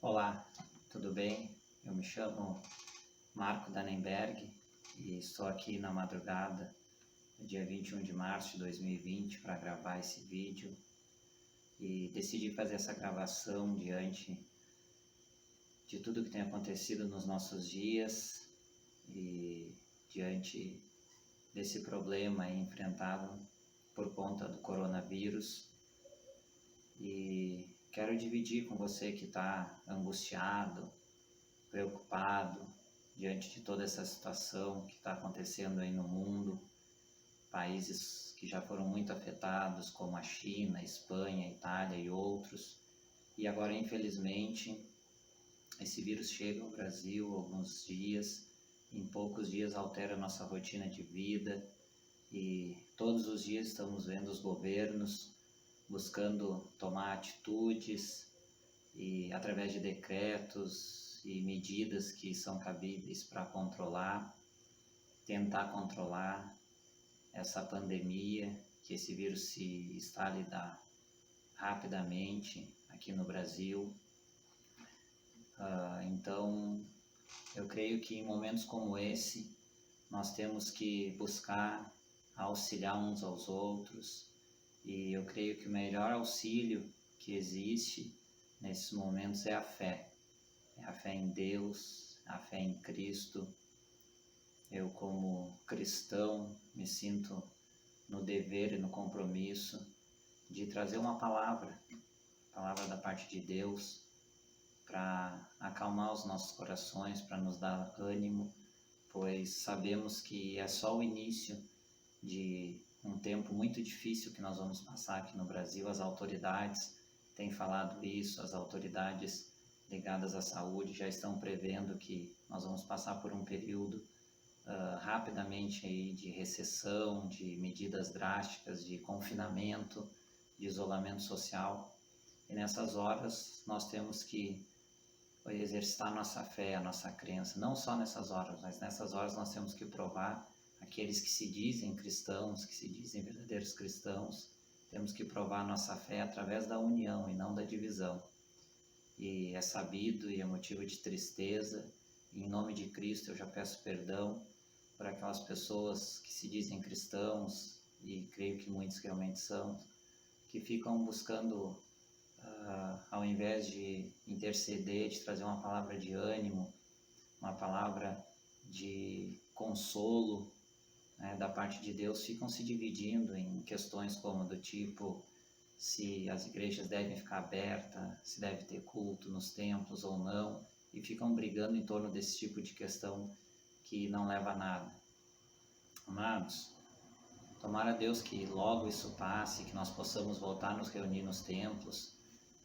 Olá, tudo bem? Eu me chamo Marco Dannenberg e estou aqui na madrugada do dia 21 de março de 2020 para gravar esse vídeo e decidi fazer essa gravação diante de tudo que tem acontecido nos nossos dias e diante desse problema enfrentado por conta do coronavírus. E quero dividir com você que está angustiado, preocupado diante de toda essa situação que está acontecendo aí no mundo, países que já foram muito afetados, como a China, a Espanha, a Itália e outros. E agora, infelizmente, esse vírus chega ao Brasil alguns dias, em poucos dias altera a nossa rotina de vida e todos os dias estamos vendo os governos buscando tomar atitudes e através de decretos e medidas que são cabíveis para tentar controlar essa pandemia, que esse vírus se instale rapidamente aqui no Brasil. Então, eu creio que em momentos como esse, nós temos que buscar auxiliar uns aos outros, e eu creio que o melhor auxílio que existe nesses momentos é a fé. É a fé em Deus, a fé em Cristo. Eu, como cristão, me sinto no dever e no compromisso de trazer uma palavra da parte de Deus, para acalmar os nossos corações, para nos dar ânimo, pois sabemos que é só o início de um tempo muito difícil que nós vamos passar aqui no Brasil. As autoridades têm falado isso, as autoridades ligadas à saúde já estão prevendo que nós vamos passar por um período rapidamente aí de recessão, de medidas drásticas, de confinamento, de isolamento social. E nessas horas nós temos que exercitar a nossa fé, a nossa crença. Não só nessas horas, mas nessas horas nós temos que provar. Aqueles que se dizem cristãos, que se dizem verdadeiros cristãos, temos que provar a nossa fé através da união e não da divisão. E é sabido e é motivo de tristeza. E em nome de Cristo eu já peço perdão por aquelas pessoas que se dizem cristãos, e creio que muitos realmente são, que ficam buscando, ao invés de interceder, de trazer uma palavra de ânimo, uma palavra de consolo, da parte de Deus, ficam se dividindo em questões como do tipo se as igrejas devem ficar abertas, se deve ter culto nos templos ou não, e ficam brigando em torno desse tipo de questão que não leva a nada. Amados, tomara a Deus que logo isso passe, que nós possamos voltar a nos reunir nos templos,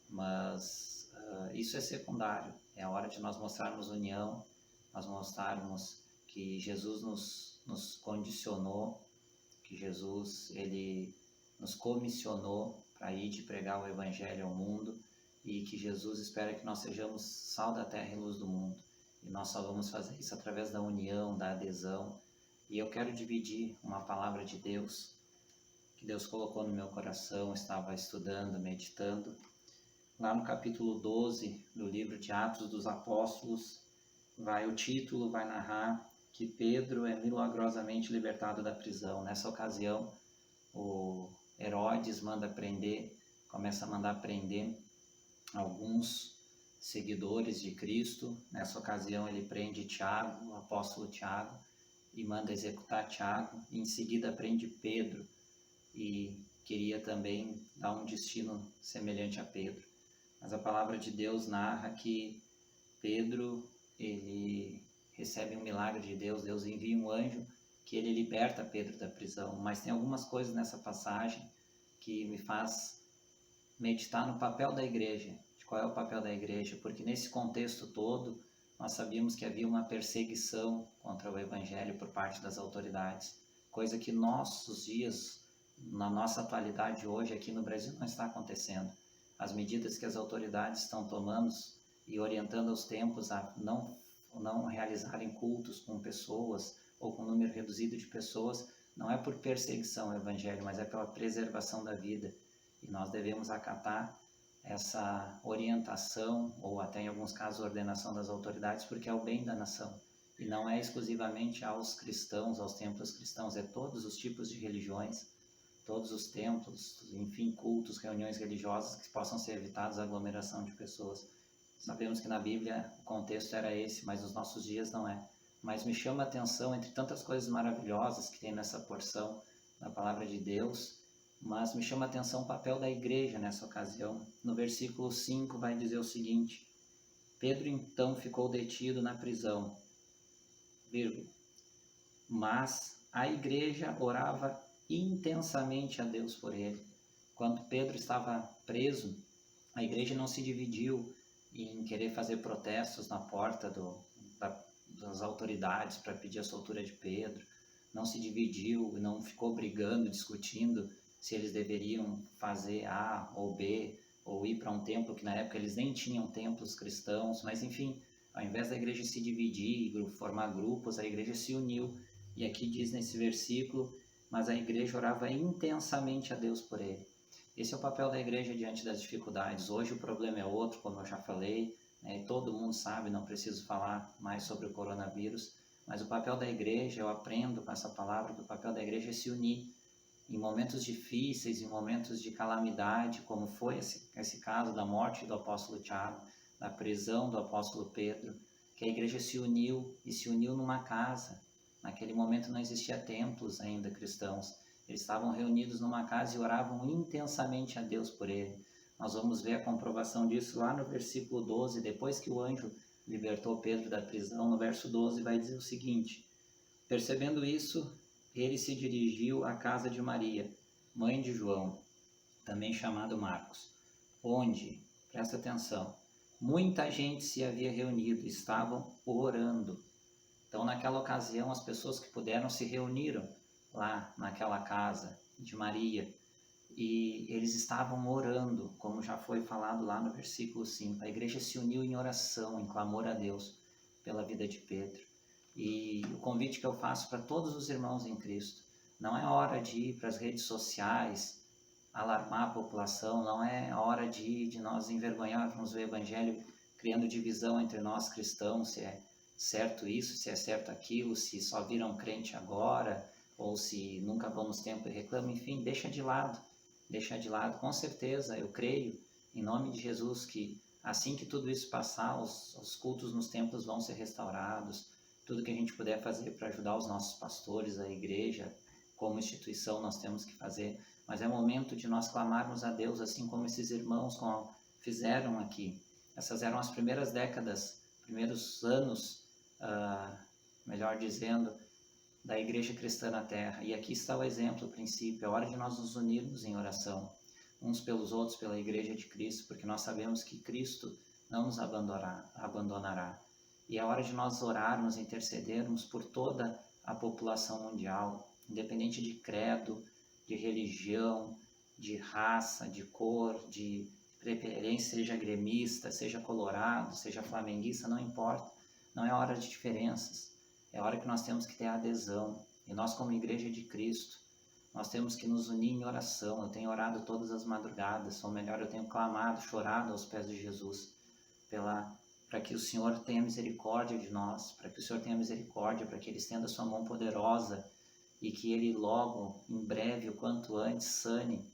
mas isso é secundário. É a hora de nós mostrarmos união, nós mostrarmos que Jesus nos condicionou, que Jesus ele nos comissionou para ir de pregar o Evangelho ao mundo, e que Jesus espera que nós sejamos sal da terra e luz do mundo. E nós só vamos fazer isso através da união, da adesão. E eu quero dividir uma palavra de Deus, que Deus colocou no meu coração, estava estudando, meditando. Lá no capítulo 12 do livro de Atos dos Apóstolos, o título vai narrar que Pedro é milagrosamente libertado da prisão. Nessa ocasião, o Herodes começa a mandar prender alguns seguidores de Cristo. Nessa ocasião, ele prende Tiago, o apóstolo Tiago, e manda executar Tiago. Em seguida, prende Pedro e queria também dar um destino semelhante a Pedro. Mas a palavra de Deus narra que Pedro, ele recebe um milagre de Deus. Deus envia um anjo que ele liberta Pedro da prisão. Mas tem algumas coisas nessa passagem que me faz meditar no papel da igreja. De qual é o papel da igreja? Porque nesse contexto todo, nós sabíamos que havia uma perseguição contra o Evangelho por parte das autoridades, coisa que nossos dias, na nossa atualidade hoje aqui no Brasil, não está acontecendo. As medidas que as autoridades estão tomando e orientando os tempos a não realizarem cultos com pessoas ou com um número reduzido de pessoas, não é por perseguição ao Evangelho, mas é pela preservação da vida. E nós devemos acatar essa orientação, ou até em alguns casos ordenação das autoridades, porque é o bem da nação. E não é exclusivamente aos cristãos, aos templos cristãos, é todos os tipos de religiões, todos os templos, enfim, cultos, reuniões religiosas que possam ser evitados a aglomeração de pessoas. Sabemos que na Bíblia o contexto era esse, mas nos nossos dias não é. Mas me chama a atenção, entre tantas coisas maravilhosas que tem nessa porção da palavra de Deus, mas me chama a atenção o papel da igreja nessa ocasião. No versículo 5 vai dizer o seguinte: Pedro então ficou detido na prisão, vírgula, mas a igreja orava intensamente a Deus por ele. Quando Pedro estava preso, a igreja não se dividiu em querer fazer protestos na porta das autoridades para pedir a soltura de Pedro, não se dividiu, não ficou brigando, discutindo se eles deveriam fazer A ou B, ou ir para um templo, que na época eles nem tinham templos cristãos, mas enfim, ao invés da igreja se dividir e formar grupos, a igreja se uniu. E aqui diz nesse versículo, mas a igreja orava intensamente a Deus por ele. Esse é o papel da igreja diante das dificuldades. Hoje o problema é outro, como eu já falei, né? Todo mundo sabe, não preciso falar mais sobre o coronavírus, mas o papel da igreja, eu aprendo com essa palavra que o papel da igreja é se unir em momentos difíceis, em momentos de calamidade, como foi esse caso da morte do apóstolo Tiago, da prisão do apóstolo Pedro, que a igreja se uniu e se uniu numa casa. Naquele momento não existia templos ainda cristãos. Eles estavam reunidos numa casa e oravam intensamente a Deus por ele. Nós vamos ver a comprovação disso lá no versículo 12, depois que o anjo libertou Pedro da prisão, no verso 12 vai dizer o seguinte: percebendo isso, ele se dirigiu à casa de Maria, mãe de João, também chamado Marcos, onde, presta atenção, muita gente se havia reunido, estavam orando. Então, naquela ocasião, as pessoas que puderam se reuniram lá naquela casa de Maria e eles estavam orando, como já foi falado lá no versículo 5. A igreja se uniu em oração, em clamor a Deus pela vida de Pedro. E o convite que eu faço para todos os irmãos em Cristo, não é hora de ir para as redes sociais, alarmar a população, não é hora de nós envergonharmos o Evangelho, criando divisão entre nós cristãos, se é certo isso, se é certo aquilo, se só viram crente agora, ou se nunca vão nos templos e reclamam, enfim, deixa de lado, com certeza, eu creio, em nome de Jesus, que assim que tudo isso passar, os cultos nos templos vão ser restaurados, tudo que a gente puder fazer para ajudar os nossos pastores, a igreja, como instituição, nós temos que fazer, mas é momento de nós clamarmos a Deus, assim como esses irmãos fizeram aqui. Essas eram as primeiras décadas, primeiros anos, melhor dizendo, da igreja cristã na terra. E aqui está o exemplo, o princípio. É hora de nós nos unirmos em oração, uns pelos outros, pela igreja de Cristo, porque nós sabemos que Cristo não nos abandonará. E é hora de nós orarmos, intercedermos por toda a população mundial, independente de credo, de religião, de raça, de cor, de preferência, seja gremista, seja colorado, seja flamenguista, não importa. Não é hora de diferenças. É hora que nós temos que ter adesão. E nós, como igreja de Cristo, nós temos que nos unir em oração. Eu tenho orado todas as madrugadas, ou melhor, eu tenho clamado, chorado aos pés de Jesus, para que o Senhor tenha misericórdia de nós, para que o Senhor tenha misericórdia, para que Ele estenda a sua mão poderosa e que Ele logo, em breve, o quanto antes, sane,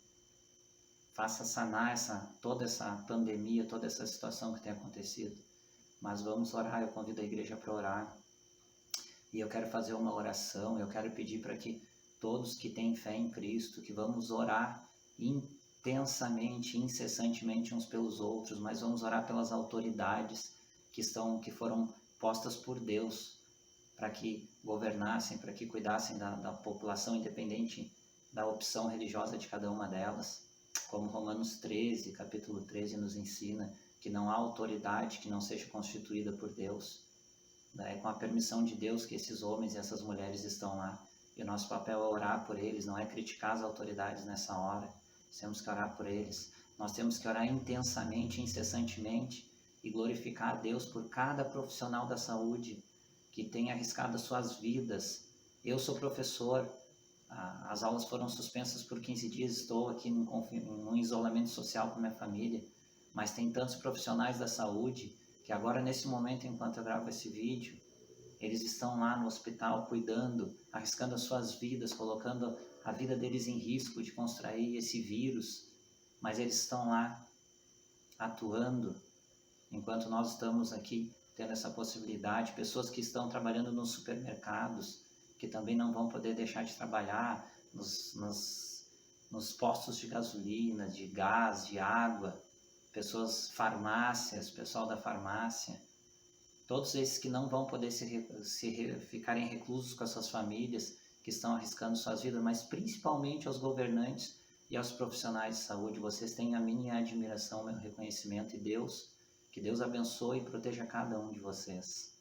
faça sanar toda essa pandemia, toda essa situação que tem acontecido. Mas vamos orar, eu convido a igreja para orar. E eu quero fazer uma oração, eu quero pedir para que todos que têm fé em Cristo, que vamos orar intensamente, incessantemente uns pelos outros, mas vamos orar pelas autoridades que foram postas por Deus para que governassem, para que cuidassem da população, independente da opção religiosa de cada uma delas. Como Romanos 13, capítulo 13, nos ensina que não há autoridade que não seja constituída por Deus. É com a permissão de Deus que esses homens e essas mulheres estão lá. E o nosso papel é orar por eles, não é criticar as autoridades nessa hora. Nós temos que orar por eles. Nós temos que orar intensamente, incessantemente e glorificar a Deus por cada profissional da saúde que tem arriscado as suas vidas. Eu sou professor, as aulas foram suspensas por 15 dias, estou aqui num isolamento social com minha família, mas tem tantos profissionais da saúde que agora, nesse momento, enquanto eu gravo esse vídeo, eles estão lá no hospital cuidando, arriscando as suas vidas, colocando a vida deles em risco de contrair esse vírus, mas eles estão lá atuando, enquanto nós estamos aqui tendo essa possibilidade. Pessoas que estão trabalhando nos supermercados, que também não vão poder deixar de trabalhar, nos postos de gasolina, de gás, de água, farmácias, pessoal da farmácia, todos esses que não vão poder ficarem reclusos com as suas famílias, que estão arriscando suas vidas, mas principalmente aos governantes e aos profissionais de saúde. Vocês têm a minha admiração, meu reconhecimento, e que Deus abençoe e proteja cada um de vocês.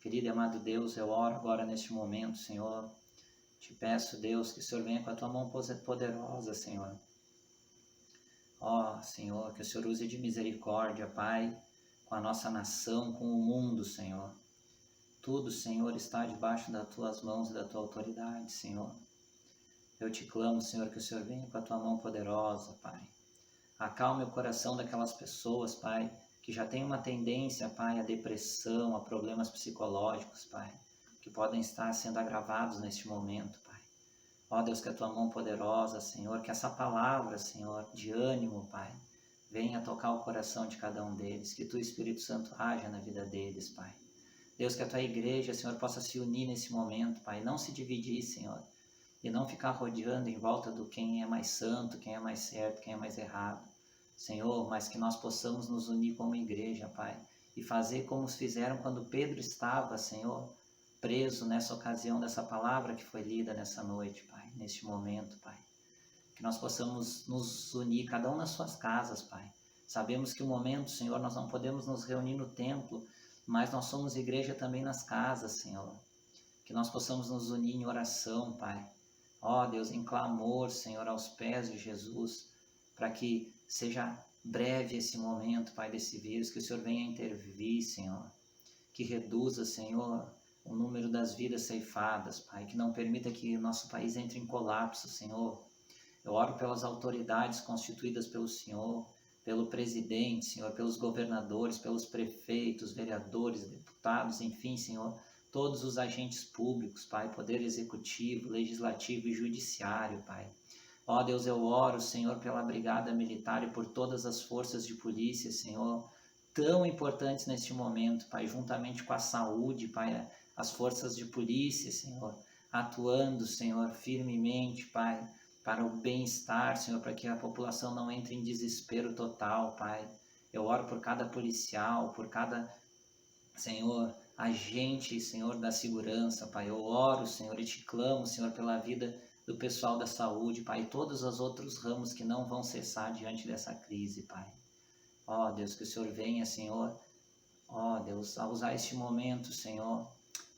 Querido e amado Deus, eu oro agora neste momento, Senhor. Te peço, Deus, que o Senhor venha com a tua mão poderosa, Senhor. Ó, Senhor, que o Senhor use de misericórdia, Pai, com a nossa nação, com o mundo, Senhor. Tudo, Senhor, está debaixo das tuas mãos e da tua autoridade, Senhor. Eu te clamo, Senhor, que o Senhor venha com a tua mão poderosa, Pai. Acalme o coração daquelas pessoas, Pai, que já têm uma tendência, Pai, à depressão, a problemas psicológicos, Pai, que podem estar sendo agravados neste momento, Pai. Ó Deus, que a tua mão poderosa, Senhor, que essa palavra, Senhor, de ânimo, Pai, venha tocar o coração de cada um deles, que tu, Espírito Santo, haja na vida deles, Pai. Deus, que a tua igreja, Senhor, possa se unir nesse momento, Pai, não se dividir, Senhor, e não ficar rodeando em volta do quem é mais santo, quem é mais certo, quem é mais errado, Senhor, mas que nós possamos nos unir como igreja, Pai, e fazer como fizeram quando Pedro estava, Senhor, preso nessa ocasião dessa palavra que foi lida nessa noite, Pai, neste momento, Pai. Que nós possamos nos unir, cada um nas suas casas, Pai. Sabemos que o momento, Senhor, nós não podemos nos reunir no templo, mas nós somos igreja também nas casas, Senhor. Que nós possamos nos unir em oração, Pai. Ó Deus, em clamor, Senhor, aos pés de Jesus, para que seja breve esse momento, Pai, desse vírus, que o Senhor venha intervir, Senhor. Que reduza, Senhor, o número das vidas ceifadas, Pai. Que não permita que o nosso país entre em colapso, Senhor. Eu oro pelas autoridades constituídas pelo Senhor, pelo presidente, Senhor, pelos governadores, pelos prefeitos, vereadores, deputados, enfim, Senhor, todos os agentes públicos, Pai, poder executivo, legislativo e judiciário, Pai. Ó Deus, eu oro, Senhor, pela brigada militar e por todas as forças de polícia, Senhor, tão importantes neste momento, Pai, juntamente com a saúde, Pai, as forças de polícia, Senhor, atuando, Senhor, firmemente, Pai, para o bem-estar, Senhor, para que a população não entre em desespero total, Pai. Eu oro por cada policial, por cada, Senhor, agente, Senhor, da segurança, Pai. Eu oro, Senhor, e te clamo, Senhor, pela vida do pessoal da saúde, Pai, e todos os outros ramos que não vão cessar diante dessa crise, Pai. Ó Deus, que o Senhor venha, Senhor, ó Deus, a usar este momento, Senhor,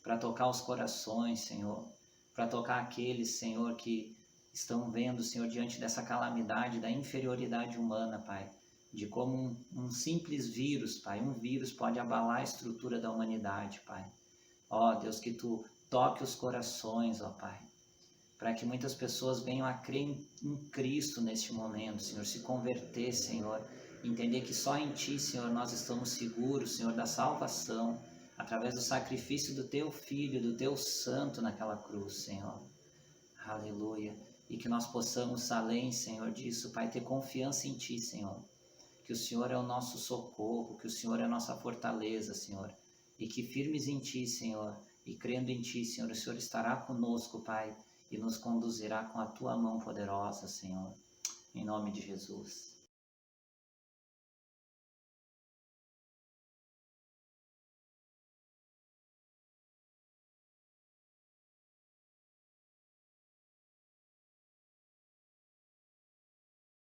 para tocar os corações, Senhor, para tocar aqueles, Senhor, que estão vendo, Senhor, diante dessa calamidade, da inferioridade humana, Pai, de como um simples vírus, Pai, um vírus pode abalar a estrutura da humanidade, Pai. Ó Deus, que tu toque os corações, ó Pai, para que muitas pessoas venham a crer em Cristo neste momento, Senhor, se converter, Senhor, entender que só em Ti, Senhor, nós estamos seguros, Senhor, da salvação, através do sacrifício do Teu Filho, do Teu Santo naquela cruz, Senhor. Aleluia. E que nós possamos, além, Senhor, disso, Pai, ter confiança em Ti, Senhor. Que o Senhor é o nosso socorro, que o Senhor é a nossa fortaleza, Senhor. E que firmes em Ti, Senhor, e crendo em Ti, Senhor, o Senhor estará conosco, Pai, e nos conduzirá com a Tua mão poderosa, Senhor. Em nome de Jesus.